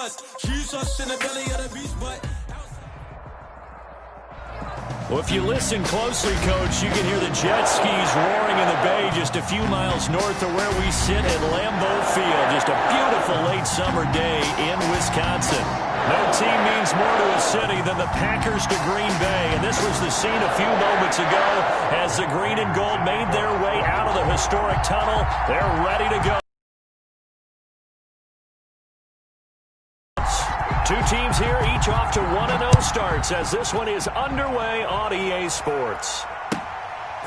us. She's us in the belly of the beast, but... Well, if you listen closely, Coach, you can hear the jet skis roaring in the bay just a few miles north of where we sit at Lambeau Field. Just a beautiful late summer day in Wisconsin. No team means more to a city than the Packers to Green Bay, and this was the scene a few moments ago as the green and gold made their way out of the historic tunnel. They're ready to go. Two teams here, each off to 1-0 starts as this one is underway on EA Sports.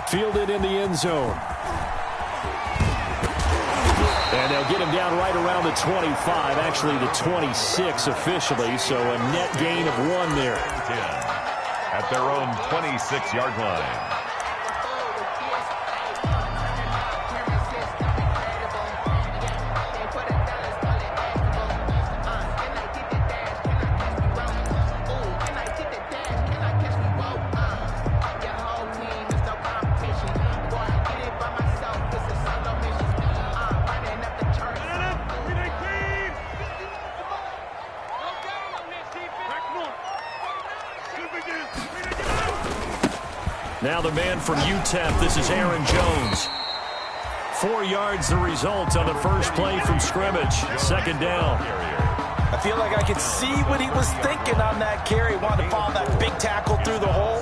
Fielded in the end zone. And they'll get him down right around the 25, actually the 26 officially, so a net gain of 1 there. 10 at their own 26-yard line. Now the man from UTEP, this is Aaron Jones. 4 yards the result on the first play from scrimmage. Second down. I feel like I could see what he was thinking on that carry. Wanted to follow that big tackle through the hole.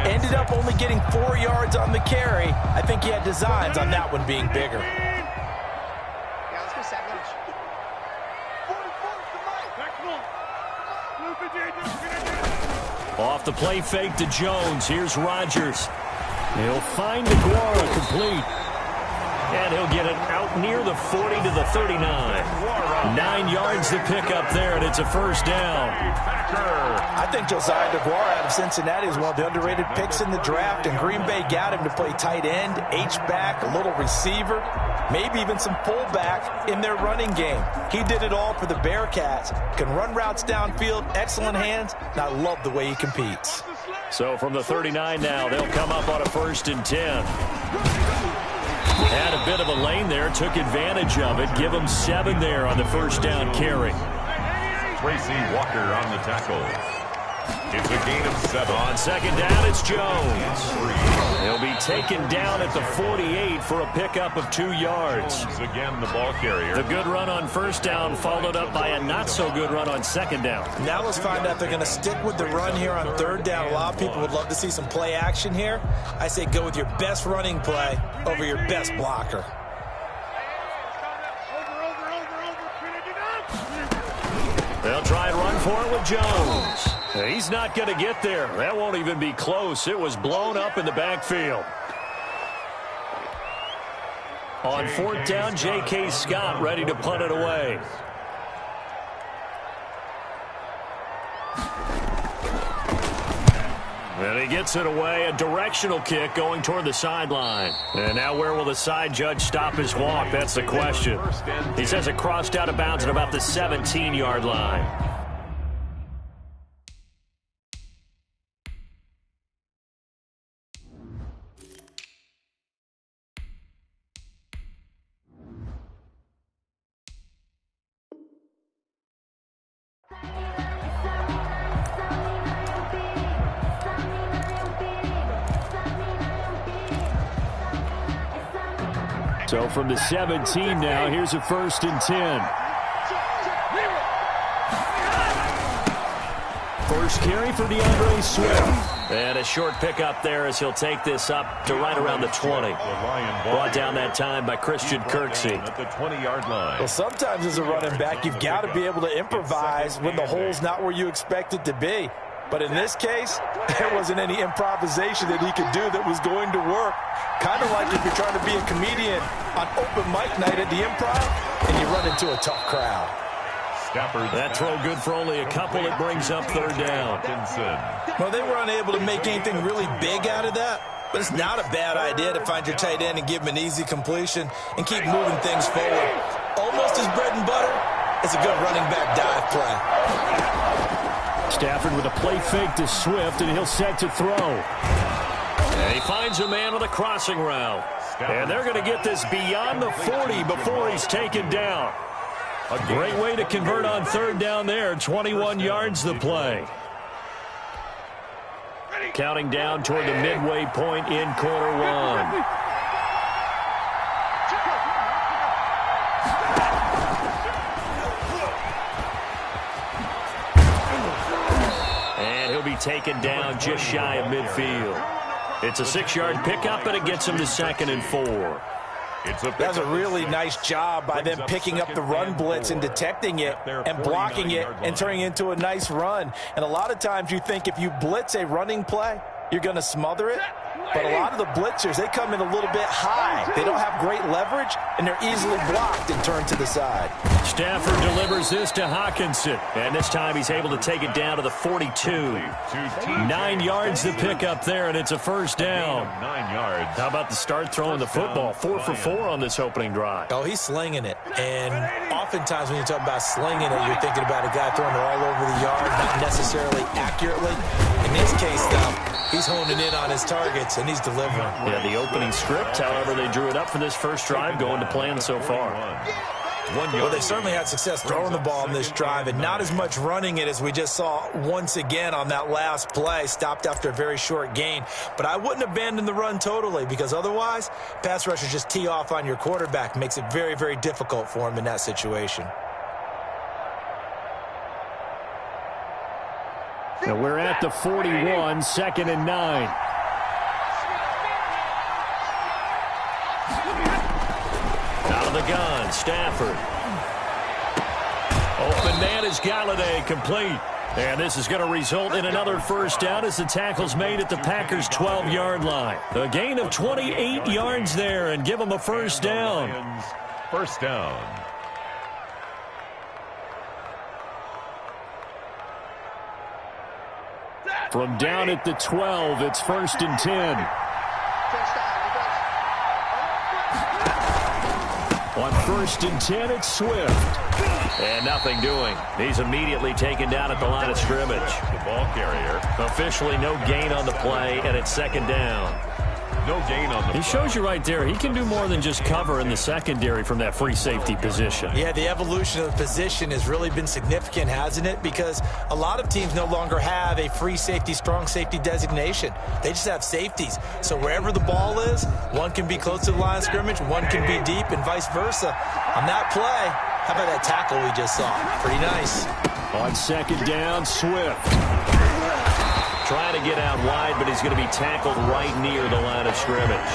Ended up only getting 4 yards on the carry. I think he had designs on that one being bigger. Off the play fake to Jones. Here's Rodgers. He'll find DeGuara complete. And he'll get it out near the 40 to the 39. 9 yards to pick up there, and it's a first down. I think Josiah DeGuara out of Cincinnati is one of the underrated picks in the draft, and Green Bay got him to play tight end, H-back, a little receiver, maybe even some fullback in their running game. He did it all for the Bearcats. Can run routes downfield, excellent hands, and I love the way he competes. So from the 39 now, they'll come up on a 1st and 10. Had a bit of a lane there, took advantage of it. Give him 7 there on the first down carry. Tracy Walker on the tackle. It's a gain of 7. On second down, it's Jones. He'll be taken down at the 48 for a pickup of 2 yards. Jones again, the ball carrier. The good run on first down followed up by a not-so-good run on second down. Now let's find out if they're going to stick with the run here on third down. A lot of people would love to see some play action here. I say go with your best running play over your best blocker. They'll try and run for it with Jones. He's not going to get there. That won't even be close. It was blown up in the backfield. On 4th down, J.K. Scott ready to punt it away. And he gets it away. A directional kick going toward the sideline. And now where will the side judge stop his walk? That's the question. He says it crossed out of bounds at about the 17-yard line. So from the 17 now, here's a 1st and 10. First carry for DeAndre Swift. And a short pickup there as he'll take this up to right around the 20. Brought down that time by Christian Kirksey. At the 20-yard line. Well, sometimes as a running back, you've got to be able to improvise when the hole's not where you expect it to be. But in this case, there wasn't any improvisation that he could do that was going to work. Kind of like if you're trying to be a comedian on open mic night at the Improv and you run into a tough crowd. That throw good for only a couple. It brings up third down. Well, they were unable to make anything really big out of that. But it's not a bad idea to find your tight end and give him an easy completion and keep moving things forward. Almost his bread and butter. It's a good running back dive play. Stafford with a play fake to Swift, and he'll set to throw. And he finds a man on the crossing route. And they're going to get this beyond the 40 before he's taken down. A great way to convert on third down there. 21 yards the play. Counting down toward the midway point in quarter one. And he'll be taken down just shy of midfield. It's a 6-yard pickup, and it gets him to 2nd and 4. That's a really nice job by them picking up the run blitz and detecting it and blocking it and turning it into a nice run. And a lot of times you think if you blitz a running play, you're going to smother it. But a lot of the blitzers, they come in a little bit high. They don't have great leverage, and they're easily blocked and turned to the side. Stafford delivers this to Hawkinson. And this time he's able to take it down to the 42. 9 yards to pick up there, and it's a first down. 9 yards. How about the start throwing the football? 4 for 4 on this opening drive. Oh, he's slinging it. And oftentimes when you talk about slinging it, you're thinking about a guy throwing it all over the yard, not necessarily accurately. In this case, though, he's honing in on his targets, and he's delivering. Yeah, the opening script, however, they drew it up for this first drive, going to plan so far. Well, they certainly had success throwing the ball in this drive, and not as much running it as we just saw once again on that last play. Stopped after a very short gain. But I wouldn't abandon the run totally, because otherwise, pass rushers just tee off on your quarterback. Makes it very, very difficult for him in that situation. Now we're at the 41, 2nd and 9. Out of the gun, Stafford. Open man is Galladay, complete. And this is going to result in another first down as the tackle's made at the Packers' 12-yard line. A gain of 28 yards there, and give them a first down. First down. From down at the 12, it's 1st and 10. On 1st and 10, it's Swift. And nothing doing. He's immediately taken down at the line of scrimmage. The ball carrier. Officially no gain on the play, and it's 2nd down. No gain on the play. He shows you right there, he can do more than just cover in the secondary from that free safety position. Yeah, the evolution of the position has really been significant, hasn't it? Because a lot of teams no longer have a free safety, strong safety designation. They just have safeties. So wherever the ball is, one can be close to the line of scrimmage, one can be deep, and vice versa. On that play, how about that tackle we just saw? Pretty nice. On 2nd down, Swift. Trying to get out wide, but he's going to be tackled right near the line of scrimmage.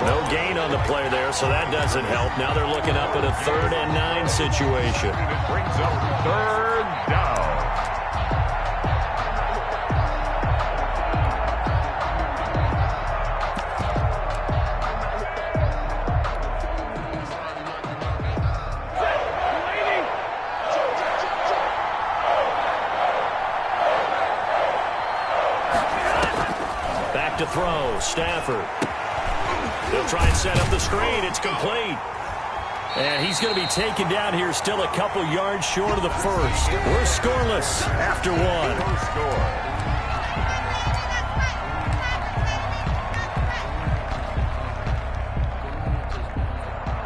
No gain on the play there, so that doesn't help. Now they're looking up at a 3rd and 9 situation. It brings up 3rd down. To throw, Stafford. They'll try and set up the screen. It's complete. And he's going to be taken down here still a couple yards short of the first. We're scoreless after 1.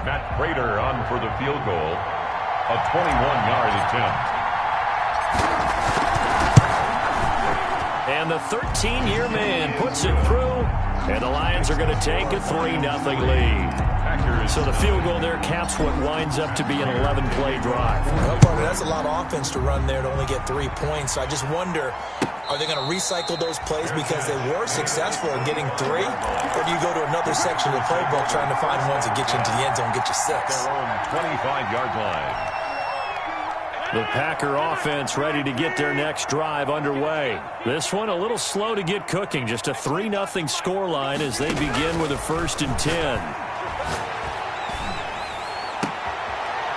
Matt Prater on for the field goal. A 21-yard attempt. And the 13-year man puts it through, and the Lions are going to take a 3-0 lead. So the field goal there caps what winds up to be an 11-play drive. Well, partner, that's a lot of offense to run there to only get 3 points. So I just wonder, are they going to recycle those plays because they were successful in getting 3? Or do you go to another section of the playbook trying to find ones that get you into the end zone, get you 6? Their own 25-yard line. The Packer offense ready to get their next drive underway. This one a little slow to get cooking. Just a 3-0 scoreline as they begin with a 1st and 10.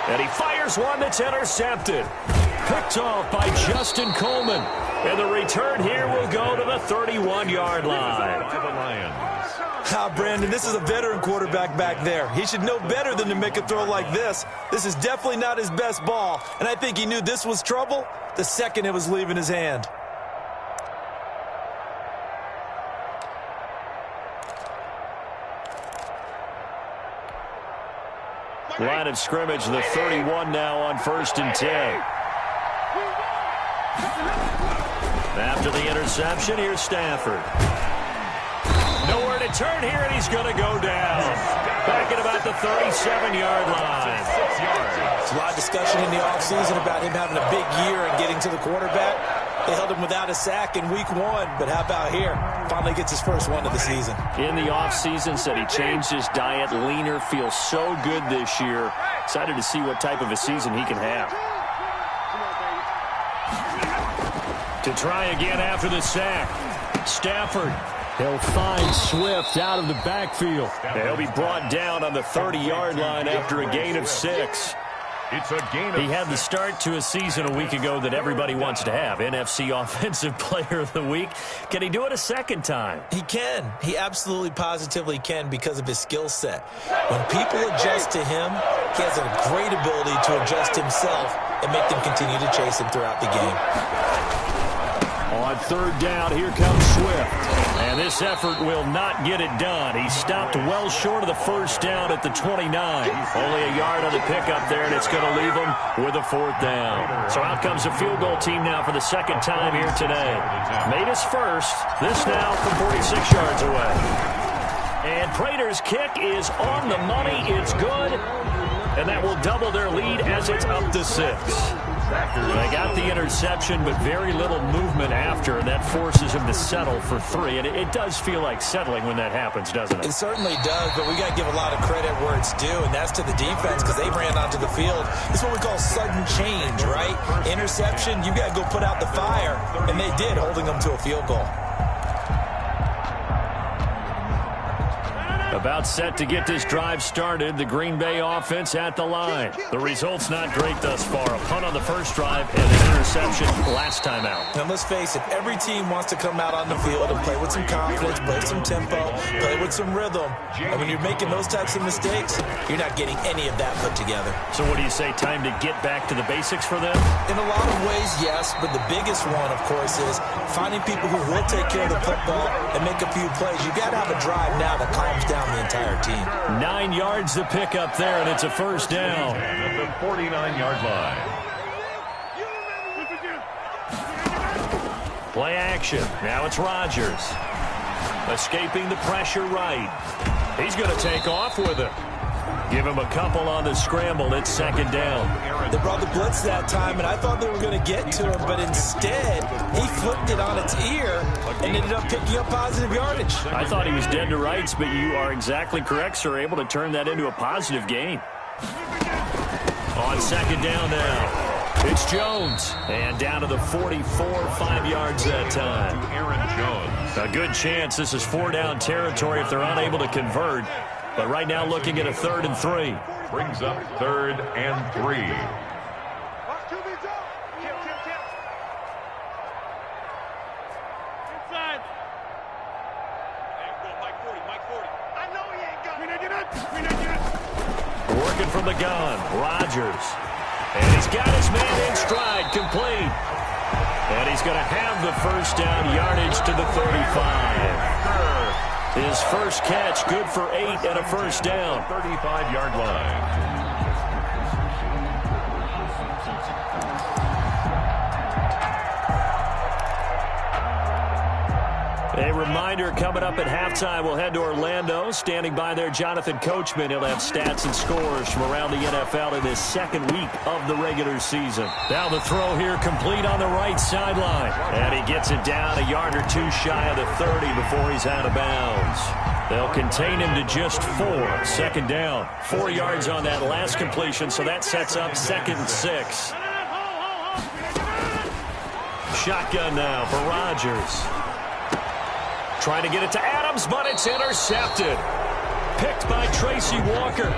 And he fires one that's intercepted. Picked off by Justin Coleman. And the return here will go to the 31-yard line. By the Lions. Brandon, this is a veteran quarterback back there. He should know better than to make a throw like this. This is definitely not his best ball, and I think he knew this was trouble the second it was leaving his hand. Line of scrimmage, the 31 now on 1st and 10. After the interception, here's Stafford. Nowhere to turn here, and he's going to go down. Back at about the 37-yard line. There's a lot of discussion in the offseason about him having a big year and getting to the quarterback. They held him without a sack in week 1, but how about here? Finally gets his first one of the season. In the offseason, said he changed his diet, leaner, feels so good this year. Excited to see what type of a season he can have. To try again after the sack. Stafford. He'll find Swift out of the backfield. He'll be brought down on the 30-yard line after a gain of 6. It's a gain of He had the start to a season a week ago that everybody wants to have. NFC Offensive Player of the Week. Can he do it a second time? He can. He absolutely positively can because of his skill set. When people adjust to him, he has a great ability to adjust himself and make them continue to chase him throughout the game. On 3rd down, here comes Swift. And this effort will not get it done. He stopped well short of the 1st down at the 29. Only a yard on the pickup there, and it's going to leave him with a 4th down. So out comes a field goal team now for the 2nd time here today. Made his first. This now from 46 yards away. And Prater's kick is on the money. It's good. And that will double their lead as it's up to 6. They got the interception, but very little movement after, and that forces him to settle for 3. And it does feel like settling when that happens, doesn't it? It certainly does, but we got to give a lot of credit where it's due, and that's to the defense because they ran onto the field. It's what we call sudden change, right? Interception, you got to go put out the fire, and they did, holding them to a field goal. About set to get this drive started. The Green Bay offense at the line. The result's not great thus far. A punt on the first drive and an interception last time out. And let's face it, every team wants to come out on the field and play with some confidence, play with some tempo, play with some rhythm. And when you're making those types of mistakes, you're not getting any of that put together. So what do you say, time to get back to the basics for them? In a lot of ways, yes, but the biggest one, of course, is finding people who will take care of the football and make a few plays. You got to have a drive now that calms down the entire team. 9 yards to pick up there, and it's a 1st down. at the 49-yard line. Play action. Now it's Rodgers. Escaping the pressure right. He's going to take off with it. Give him a couple on the scramble. It's 2nd down. They brought the blitz that time, and I thought they were going to get to him, but instead, he flipped it on its ear and ended up picking up positive yardage. I thought he was dead to rights, but you are exactly correct, sir. Able to turn that into a positive gain. On 2nd down now. It's Jones. And down to the 44, 5 yards that time. Aaron Jones. A good chance this is 4-down territory if they're unable to convert. But right now looking at a 3rd and 3. Brings up 3rd and 3. Inside. Mike 40. I know he ain't got it. Working from the gun. Rodgers. And he's got his man in stride. Complete. And he's going to have the 1st down yardage to the 35. His first catch, good for 8 and a 1st down. 35-yard line. A reminder coming up at halftime, we'll head to Orlando. Standing by there, Jonathan Coachman. He'll have stats and scores from around the NFL in his 2nd week of the regular season. Now the throw here complete on the right sideline. And he gets it down a yard or 2 shy of the 30 before he's out of bounds. They'll contain him to just 4. 2nd down. 4 yards on that last completion, so that sets up 2nd and 6. Shotgun now for Rodgers. Trying to get it to Adams, but it's intercepted. Picked by Tracy Walker.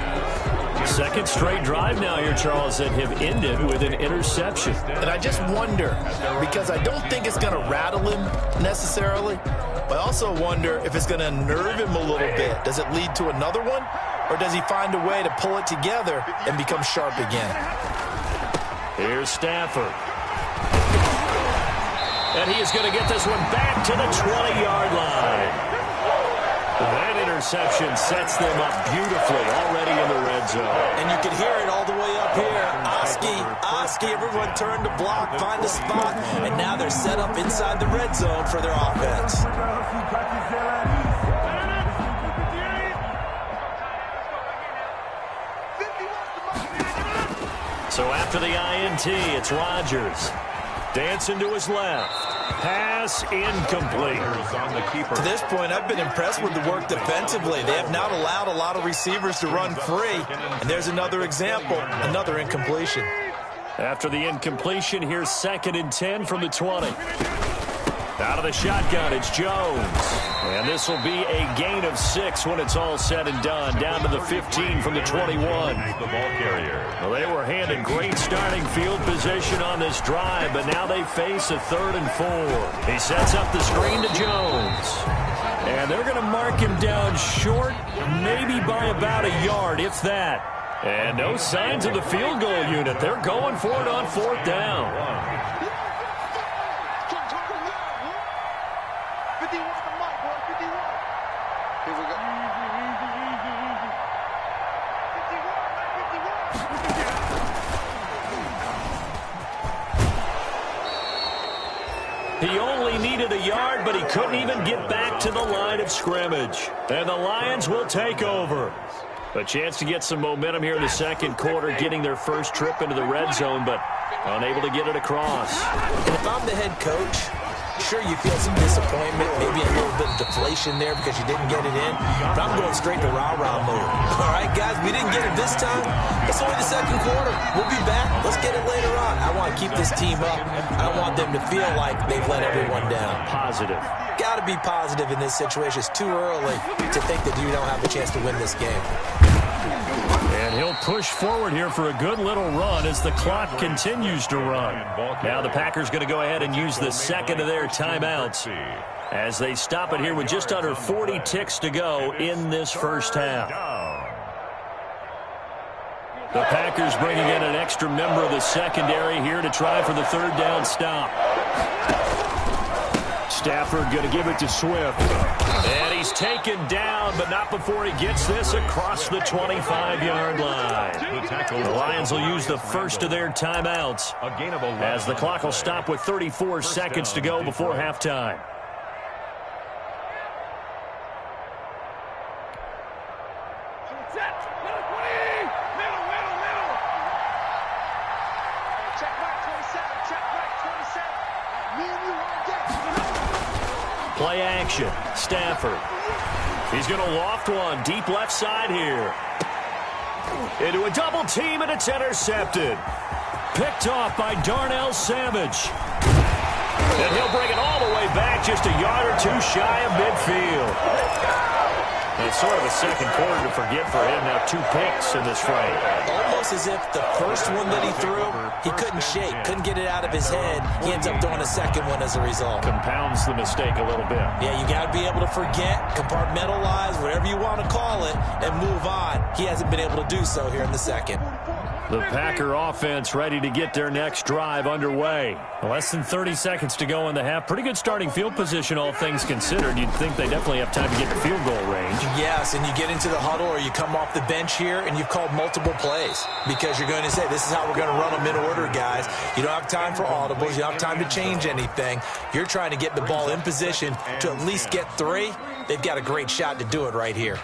2nd straight drive now here, Charles, that have ended with an interception. And I just wonder, because I don't think it's going to rattle him necessarily, but I also wonder if it's going to nerve him a little bit. Does it lead to another one, or does he find a way to pull it together and become sharp again? Here's Stafford. And he is going to get this one back to the 20-yard line. That interception sets them up beautifully already in the red zone. And you can hear it all the way up here. Oski, everyone turned to block, find a spot, and now they're set up inside the red zone for their offense. So after the INT, it's Rodgers. Dancing to his left. Pass incomplete. To this point, I've been impressed with the work defensively. They have not allowed a lot of receivers to run free. And there's another example, another incompletion. After the incompletion, here's 2nd and 10 from the 20. Out of the shotgun, it's Jones. And this will be a gain of 6 when it's all said and done. Down to the 15 from the 21. The ball carrier. Well, they were handed great starting field position on this drive, but now they face a 3rd and 4. He sets up the screen to Jones. And they're going to mark him down short, maybe by about a yard, if that. And no signs of the field goal unit. They're going for it on 4th down. He only needed a yard, but he couldn't even get back to the line of scrimmage. And the Lions will take over. A chance to get some momentum here in the second quarter, getting their first trip into the red zone, but unable to get it across. And if I'm the head coach, sure, you feel some disappointment, maybe a little bit of deflation there because you didn't get it in. But I'm going straight to rah-rah mode. All right, guys, we didn't get it this time. It's only the second quarter. We'll be back. Let's get it later on. I want to keep this team up. I don't want them to feel like they've let everyone down. Positive. Got to be positive in this situation. It's too early to think that you don't have a chance to win this game. And he'll push forward here for a good little run as the clock continues to run. Now the Packers going to go ahead and use the second of their timeouts as they stop it here with just under 40 ticks to go in this first half. The Packers bringing in an extra member of the secondary here to try for the 3rd down stop. Stafford going to give it to Swift. And he's taken down, but not before he gets this across the 25-yard line. The Lions will use the first of their timeouts as the clock will stop with 34 seconds to go before halftime. Play action. Stafford. He's going to loft one deep left side here. Into a double team, and it's intercepted. Picked off by Darnell Savage. And he'll bring it all the way back just a yard or two shy of midfield. It's sort of a second quarter to forget for him. Now 2 picks in this frame. Almost as if the first one that he threw, he couldn't shake, couldn't get it out of his head. He ends up throwing a second one as a result. Compounds the mistake a little bit. Yeah, you got to be able to forget, compartmentalize, whatever you want to call it, and move on. He hasn't been able to do so here in the second. The Packer offense ready to get their next drive underway. Less than 30 seconds to go in the half. Pretty good starting field position, all things considered. You'd think they definitely have time to get to field goal range. Yes, and you get into the huddle or you come off the bench here and you've called multiple plays because you're going to say, this is how we're going to run them in order, guys. You don't have time for audibles. You don't have time to change anything. You're trying to get the ball in position to at least get 3. They've got a great shot to do it right here.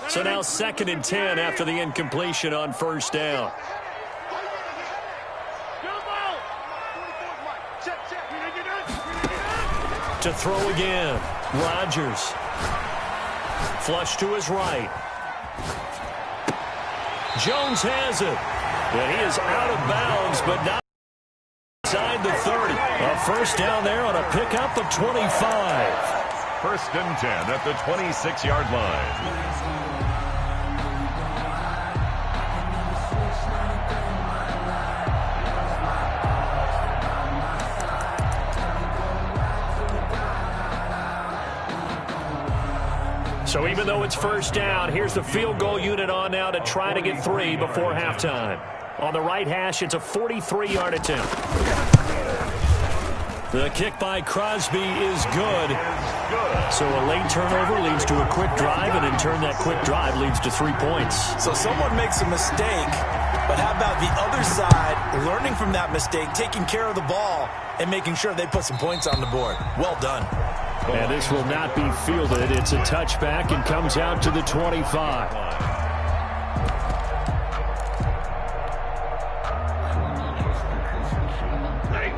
So now 2nd and 10 after the incompletion on 1st down. To throw again. Rodgers. Flush to his right. Jones has it. And he is out of bounds, but not inside the 30. A first down there on a pickup of 25. 1st and 10 at the 26-yard line. So even though it's 1st down, here's the field goal unit on now to try to get 3 before halftime. On the right hash, it's a 43-yard attempt. The kick by Crosby is good. So a late turnover leads to a quick drive, and in turn that quick drive leads to 3 points. So someone makes a mistake, but how about the other side learning from that mistake, taking care of the ball, and making sure they put some points on the board? Well done. And this will not be fielded. It's a touchback and comes out to the 25.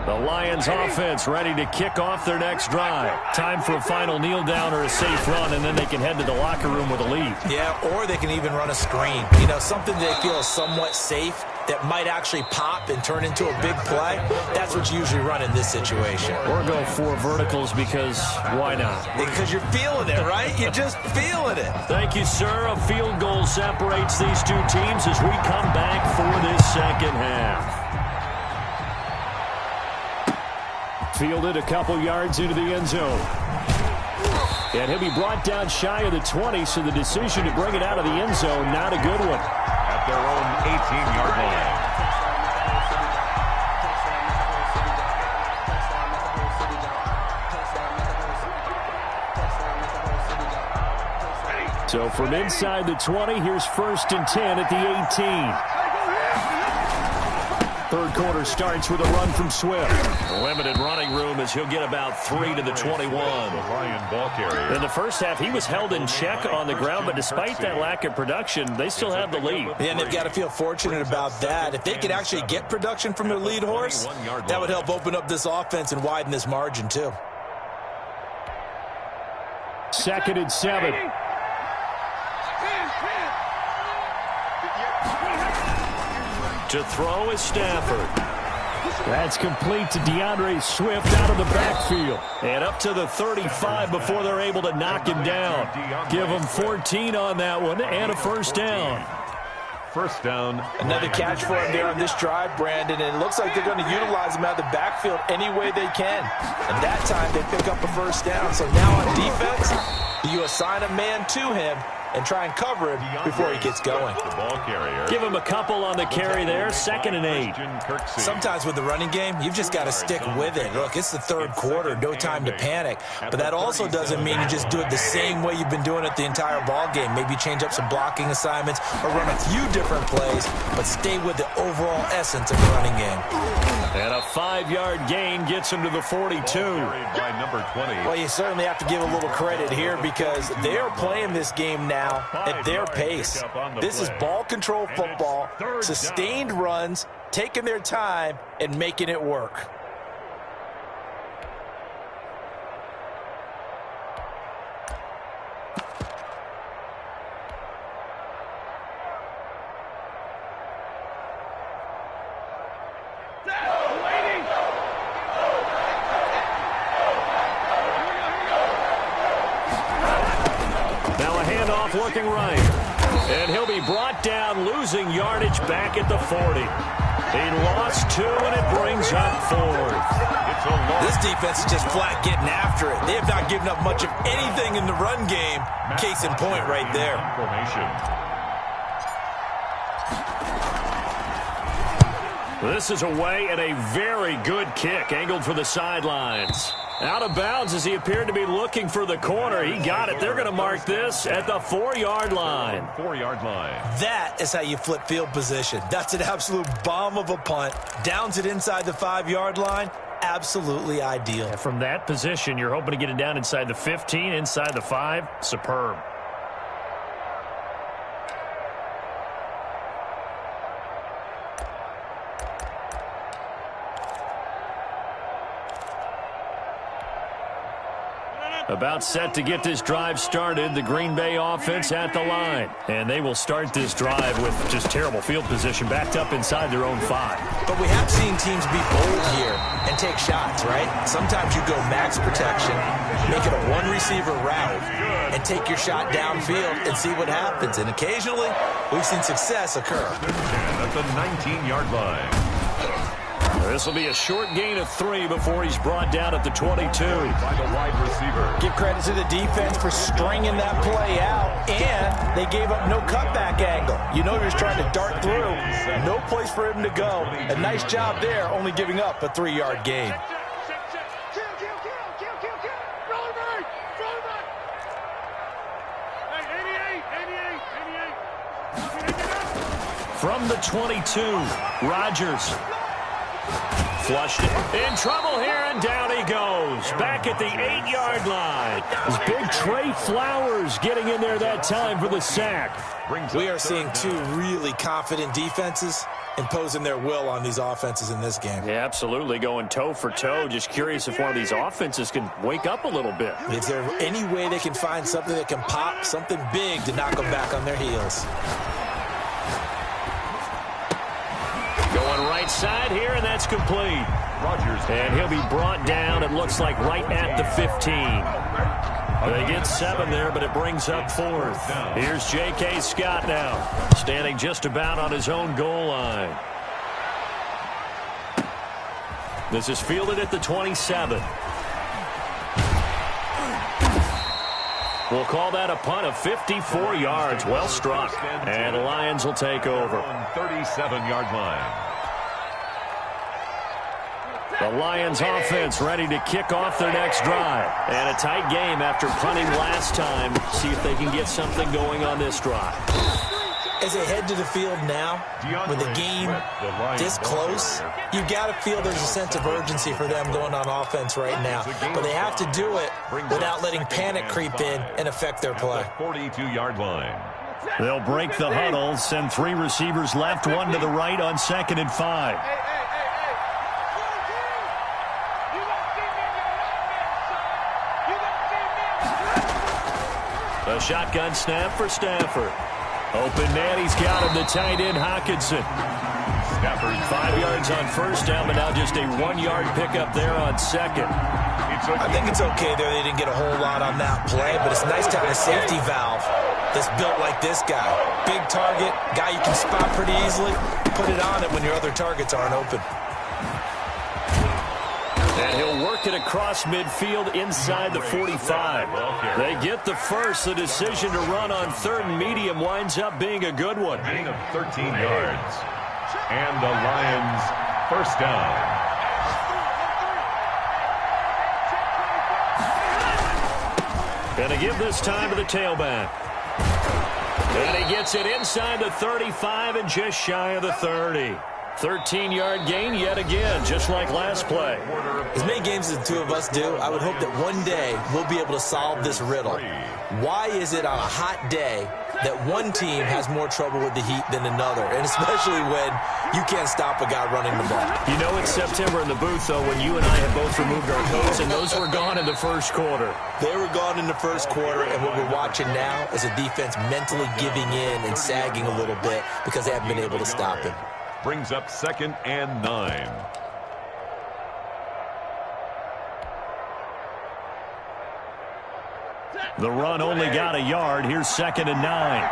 The Lions offense ready to kick off their next drive. Time for a final kneel down or a safe run, and then they can head to the locker room with a lead. Yeah, or they can even run a screen. You know, something they feel is somewhat safe that might actually pop and turn into a big play. That's what you usually run in this situation. Or go for verticals because why not? Because you're feeling it, right? You're just feeling it. Thank you, sir. A field goal separates these two teams as we come back for this second half. Fielded a couple yards into the end zone. And he'll be brought down shy of the 20, so the decision to bring it out of the end zone, not a good one. At their own 18-yard line. So from inside the 20, here's 1st and 10 at the 18. Third quarter starts with a run from Swift. Limited running room as he'll get about 3 to the 21. In the first half, he was held in check on the ground, but despite that lack of production, they still have the lead. And they've got to feel fortunate about that. If they could actually get production from their lead horse, that would help open up this offense and widen this margin too. 2nd and 7. To throw is Stafford. That's complete to DeAndre Swift out of the backfield. And up to the 35 before they're able to knock him down. Give him 14 on that one and a first down. First down. Another catch for him there on this drive, Brandon, and it looks like they're going to utilize him out of the backfield any way they can. And that time they pick up a first down. So now on defense, you assign a man to him and try and cover him before he gets going. Give him a couple on the carry there, 2nd and 8. Sometimes with the running game, you've just got to stick with it. Look, it's the third quarter, no time to panic. But that also doesn't mean you just do it the same way you've been doing it the entire ball game. Maybe change up some blocking assignments or run a few different plays, but stay with the overall essence of the running game. And a 5-yard gain gets him to the 42. By number 20. Well, you certainly have to give a little credit here because they are playing this game now at their pace. This is ball control football, sustained runs, taking their time and making it work. Looking right. And he'll be brought down, losing yardage back at the 40. He lost 2, and it brings up 4th. This defense is just flat getting after it. They have not given up much of anything in the run game. Case in point right there. This is away and a very good kick, angled for the sidelines. Out of bounds as he appeared to be looking for the corner. He got it. They're going to mark this at the 4-yard line. 4-yard line. That is how you flip field position. That's an absolute bomb of a punt. Downs it inside the 5-yard line. Absolutely ideal. And from that position, you're hoping to get it down inside the 15, inside the 5. Superb. About set to get this drive started, the Green Bay offense at the line. And they will start this drive with just terrible field position, backed up inside their own 5. But we have seen teams be bold here and take shots, right? Sometimes you go max protection, make it a one-receiver route, and take your shot downfield and see what happens. And occasionally, we've seen success occur. And at the 19-yard line. This will be a short gain of 3 before he's brought down at the 22. By the wide receiver. Give credit to the defense for stringing that play out, and they gave up no cutback angle. You know he was trying to dart through. No place for him to go. A nice job there, only giving up a 3-yard gain. From the 22, Rodgers. Flushed it. In trouble here, and down he goes. Back at the 8-yard line. It's big Trey Flowers getting in there that time for the sack. We are seeing two really confident defenses imposing their will on these offenses in this game. Yeah, absolutely, going toe for toe. Just curious if one of these offenses can wake up a little bit. Is there any way they can find something that can pop, something big to knock them back on their heels? Going right side here, and that's complete. Rodgers. And he'll be brought down, it looks like, right at the 15. They get 7 there, but it brings up 4th. Here's J.K. Scott now, standing just about on his own goal line. This is fielded at the 27. We'll call that a punt of 54 yards. Well struck. And the Lions will take over. 37-yard line. The Lions offense ready to kick off their next drive. And a tight game after punting last time. See if they can get something going on this drive. As they head to the field now, with the game this close, you've got to feel there's a sense of urgency for them going on offense right now. But they have to do it without letting panic creep in and affect their play. 42-yard line. They'll break the huddle, send 3 receivers left, 1 to the right on 2nd and 5. A shotgun snap for Stafford. Open man, he's got him, the tight end, Hockenson. Stafford. 5 yards on first down, but now just a 1-yard pickup there on 2nd. I think it's okay there. They didn't get a whole lot on that play, but it's nice to have a safety valve that's built like this guy. Big target, guy you can spot pretty easily. Put it on it when your other targets aren't open. And he'll work it across midfield inside the 45. They get the first. The decision to run on 3rd and medium winds up being a good one. Gain of 13 yards. And the Lions first down. Gonna give this time to the tailback. And he gets it inside the 35 and just shy of the 30. 13-yard gain yet again, just like last play. As many games as the two of us do, I would hope that one day we'll be able to solve this riddle. Why is it on a hot day that one team has more trouble with the heat than another, and especially when you can't stop a guy running the ball? You know it's September in the booth, though, when you and I have both removed our coats, and those were gone in the first quarter. They were gone in the first quarter, and what we're watching now is a defense mentally giving in and sagging a little bit because they haven't been able to stop him. Brings up 2nd and 9. The run only got a yard. Here's 2nd and 9.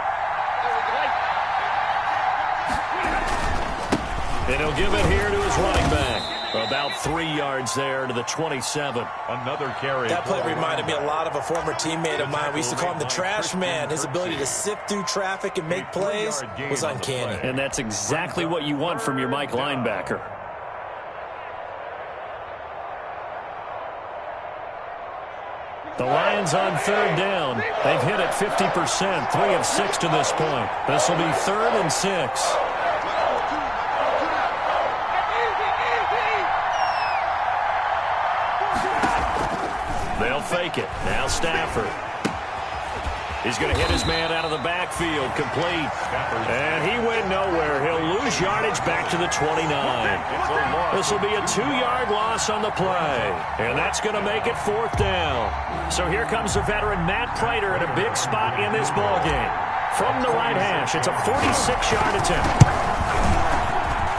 And he'll give it here to his running back. About 3 yards there to the 27. Another carry. That play reminded me a lot of a former teammate of mine. We used to call him the trash man. His ability to sift through traffic and make plays was uncanny. And that's exactly what you want from your Mike linebacker. The Lions on 3rd down. They've hit it 50%, 3 of 6 to this point. This will be 3rd and 6. They'll fake it. Now Stafford. He's going to hit his man out of the backfield. Complete. And he went nowhere. He'll lose yardage back to the 29. This will be a 2-yard loss on the play. And that's going to make it 4th down. So here comes the veteran Matt Prater in a big spot in this ballgame. From the right hash, it's a 46-yard attempt.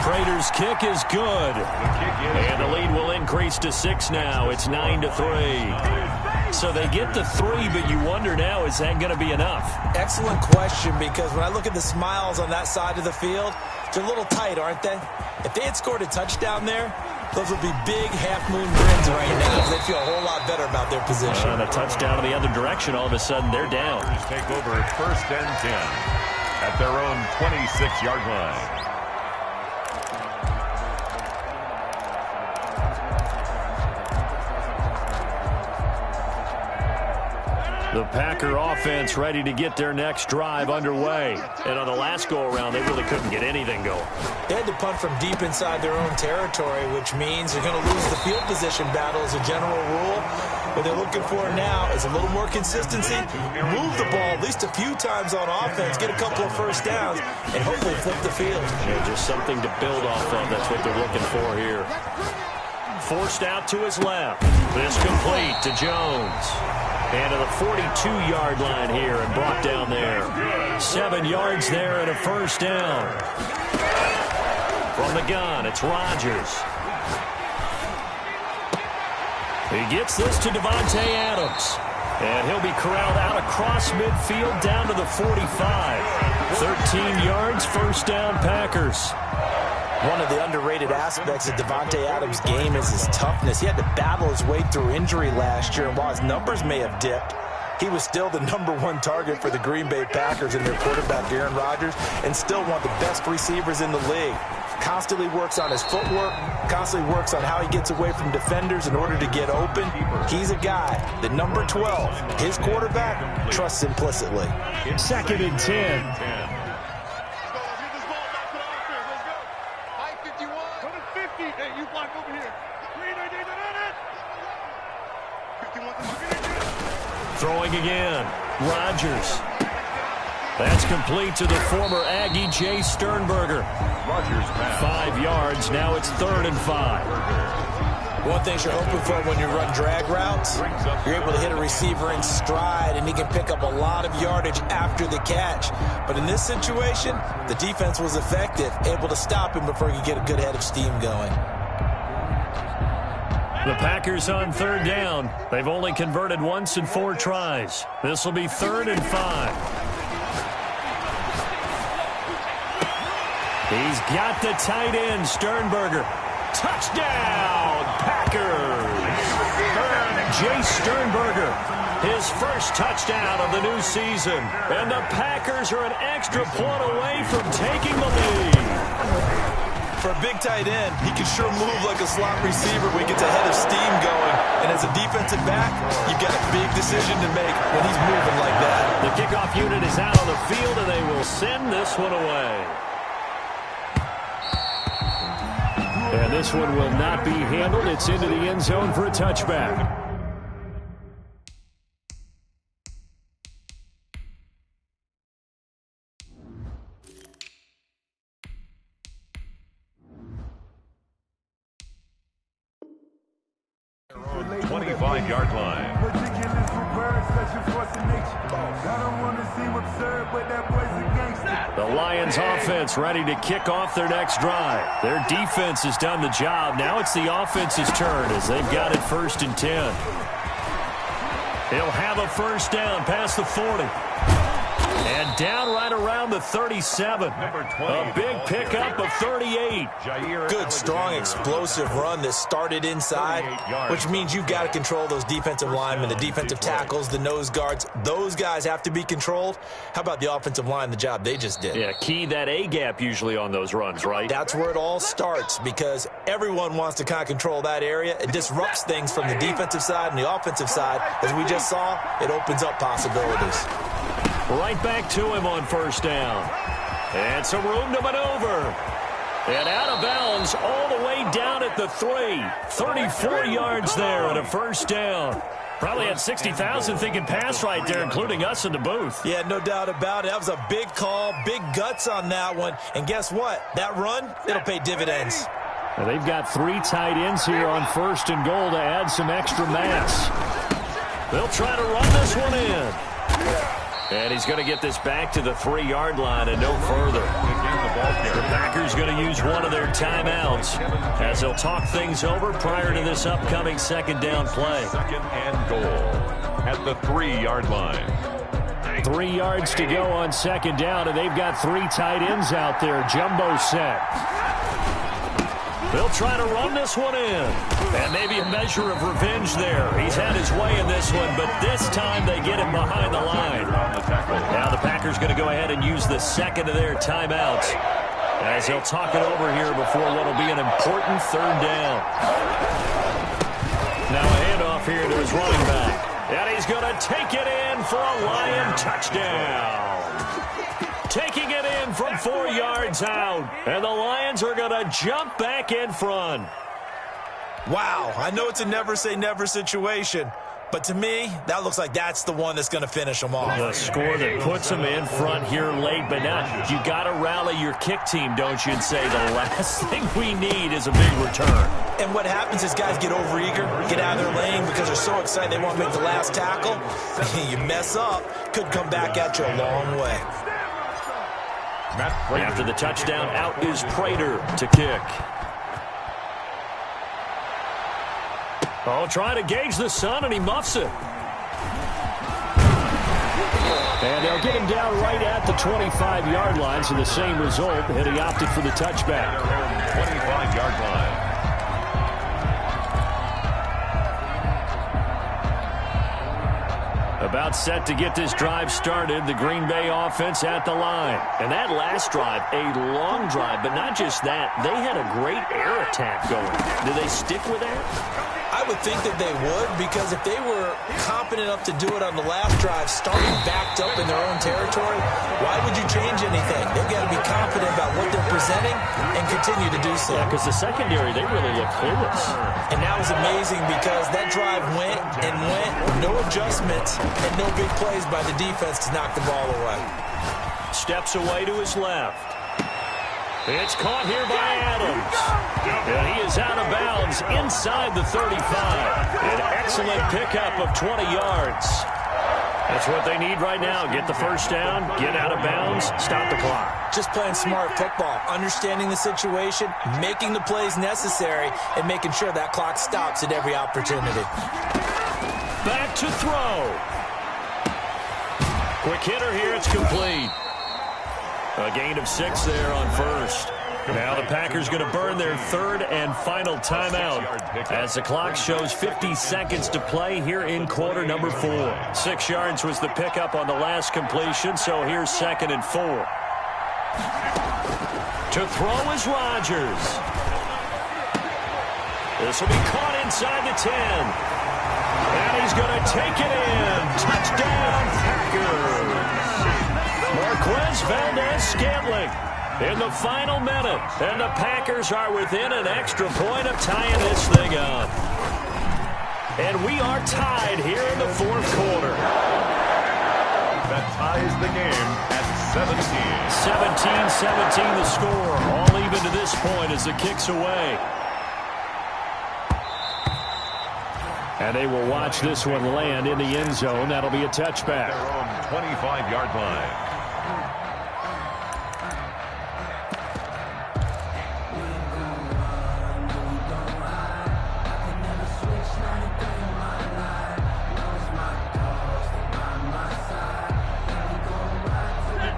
Prater's kick is good. And the lead will increase to 6 now. It's 9-3. So they get the 3, but you wonder now, is that going to be enough? Excellent question, because when I look at the smiles on that side of the field, they're a little tight, aren't they? If they had scored a touchdown there, those would be big half-moon grins right now. They feel a whole lot better about their position. And a touchdown in the other direction, all of a sudden they're down. Take over 1st and 10 at their own 26-yard line. The Packer offense ready to get their next drive underway. And on the last go-around, they really couldn't get anything going. They had to punt from deep inside their own territory, which means they're going to lose the field position battle as a general rule. What they're looking for now is a little more consistency, move the ball at least a few times on offense, get a couple of first downs, and hopefully flip the field. Yeah, just something to build off of. That's what they're looking for here. Forced out to his left. This complete to Jones. And to the 42-yard line here and brought down there. 7 yards there and a first down. From the gun, it's Rodgers. He gets this to Davante Adams. And he'll be corralled out across midfield down to the 45. 13 yards, first down, Packers. One of the underrated aspects of Davante Adams' game is his toughness. He had to battle his way through injury last year, and while his numbers may have dipped, he was still the #1 target for the Green Bay Packers and their quarterback, Aaron Rodgers, and still one of the best receivers in the league. Constantly works on his footwork, constantly works on how he gets away from defenders in order to get open. He's a guy that number 12, his quarterback, trusts implicitly. 2nd and 10. Throwing again. Rodgers. That's complete to the former Aggie, Jay Sternberger. 5 yards. Now it's 3rd and 5. One thing you're hoping for when you run drag routes, you're able to hit a receiver in stride, and he can pick up a lot of yardage after the catch. But in this situation, the defense was effective, able to stop him before he could get a good head of steam going. The Packers on 3rd down. They've only converted once in 4 tries. This will be 3rd and 5. He's got the tight end, Sternberger. Touchdown, Packers! Jay Sternberger, his first touchdown of the new season. And the Packers are an extra point away from taking the lead. For a big tight end, he can sure move like a slot receiver when he gets a head of steam going. And as a defensive back, you've got a big decision to make when he's moving like that. The kickoff unit is out on the field, and they will send this one away. And this one will not be handled. It's into the end zone for a touchback. Yard line. The Lions offense ready to kick off their next drive. Their defense has done the job. Now it's the offense's turn as they've got it 1st and 10. He'll have a first down past the 40. And down right around the 37. A big pickup of 38. Good, strong, explosive run that started inside, which means you've got to control those defensive linemen, the defensive tackles, the nose guards. Those guys have to be controlled. How about the offensive line, the job they just did? Yeah, key that A-gap usually on those runs, right? That's where it all starts because everyone wants to kind of control that area. It disrupts things from the defensive side and the offensive side. As we just saw, it opens up possibilities. Right back to him on first down. And some room to maneuver. And out of bounds all the way down at the 3. 34 yards there and a first down. Probably had 60,000 thinking pass right there, including us in the booth. Yeah, no doubt about it. That was a big call, big guts on that one. And guess what? That run, it'll pay dividends. Now they've got 3 tight ends here on 1st and goal to add some extra mass. They'll try to run this one in. And he's going to get this back to the 3-yard line and no further. The Packers going to use one of their timeouts as they'll talk things over prior to this upcoming 2nd down play. 2nd and goal at the 3-yard line. 3 yards to go on 2nd down, and they've got 3 tight ends out there. Jumbo set. They'll try to run this one in. And maybe a measure of revenge there. He's had his way in this one, but this time they get him behind the line. Now the Packers going to go ahead and use the 2nd of their timeouts as they'll talk it over here before what will be an important 3rd down. Now a handoff here to his running back. And he's going to take it in for a Lion touchdown. Taking it in from 4 yards out. And the Lions are going to jump back in front. Wow, I know it's a never-say-never situation, but to me, that looks like that's the one that's going to finish them off. The score that puts them in front here late, but now you got to rally your kick team, don't you, and say the last thing we need is a big return. And what happens is guys get overeager, get out of their lane because they're so excited they want to make the last tackle. You mess up, could come back at you a long way. After the touchdown, out is Prater to kick. Oh, trying to gauge the sun, and he muffs it. And they'll get him down right at the 25-yard line, so the same result, and he opted for the touchback. 25-yard line. About set to get this drive started, the Green Bay offense at the line. And that last drive, a long drive, but not just that. They had a great air attack going. Do they stick with that? I would think that they would, because if they were confident enough to do it on the last drive, starting backed up in their own territory, why would you change anything? They've got to be confident about what they're presenting and continue to do so. Yeah, because the secondary, they really look clueless. And that was amazing because that drive went and went, no adjustments and no big plays by the defense to knock the ball away. Steps away to his left. It's caught here by Adams. And he is out of bounds inside the 35. An excellent pickup of 20 yards. That's what they need right now. Get the first down, get out of bounds, stop the clock. Just playing smart football, understanding the situation, making the plays necessary, and making sure that clock stops at every opportunity. Back to throw. Quick hitter here, it's complete. A gain of 6 there on first. Now the Packers going to burn their third and final timeout as the clock shows 50 seconds to play here in quarter number 4. 6 yards was the pickup on the last completion, so here's 2nd and 4. To throw is Rodgers. This will be caught inside the 10. And he's going to take it in. Touchdown, Packers. Marquez Valdez-Scantling in the final minute. And the Packers are within an extra point of tying this thing up. And we are tied here in the 4th quarter. That ties the game at 17. 17-17 the score. All even to this point as the kick's away. And they will watch this one land in the end zone. That'll be a touchback. Their own 25-yard line.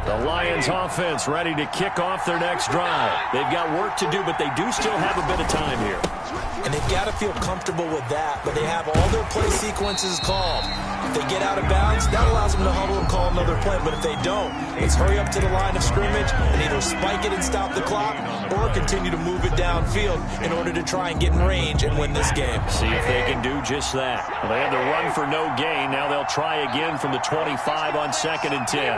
The Lions offense ready to kick off their next drive. They've got work to do, but they do still have a bit of time here. And they've got to feel comfortable with that, but they have all their play sequences called. If they get out of bounds, that allows them to huddle and call another play. But if they don't, it's hurry up to the line of scrimmage and either spike it and stop the clock or continue to move it downfield in order to try and get in range and win this game. See if they can do just that. Well, they had to run for no gain. Now they'll try again from the 25 on 2nd and 10.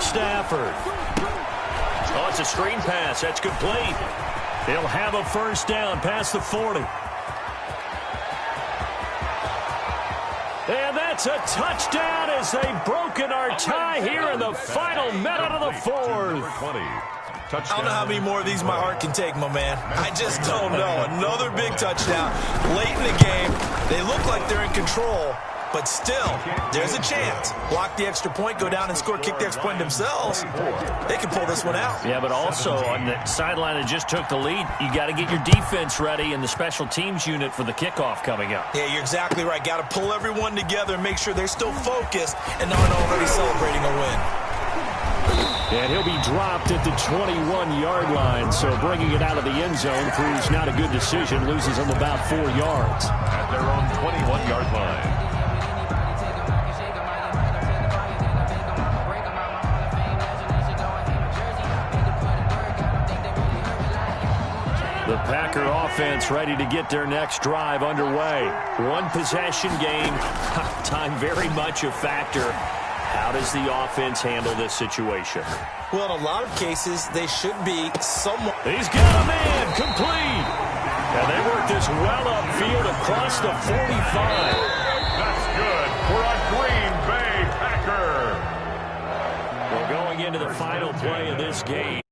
Stafford. Oh, it's a screen pass. That's complete. They'll have a first down past the 40. And that's a touchdown as they've broken our tie here in the final minute of the 4th. I don't know how many more of these my heart can take, my man. I just don't know. Another big touchdown late in the game. They look like they're in control. But still, there's a chance. Block the extra point, go down and score, kick the extra point themselves. They can pull this one out. Yeah, but also on the sideline that just took the lead, you got to get your defense ready and the special teams unit for the kickoff coming up. Yeah, you're exactly right. Got to pull everyone together and make sure they're still focused and aren't already celebrating a win. And he'll be dropped at the 21-yard line, so bringing it out of the end zone proves not a good decision, loses them about 4 yards. At their own 21-yard line. The Packer offense ready to get their next drive underway. One possession game. Time very much a factor. How does the offense handle this situation? Well, in a lot of cases, they should be somewhat. He's got a man complete. And they work this well upfield across the 45. That's good for a Green Bay Packer. Well, going into the final play of this game.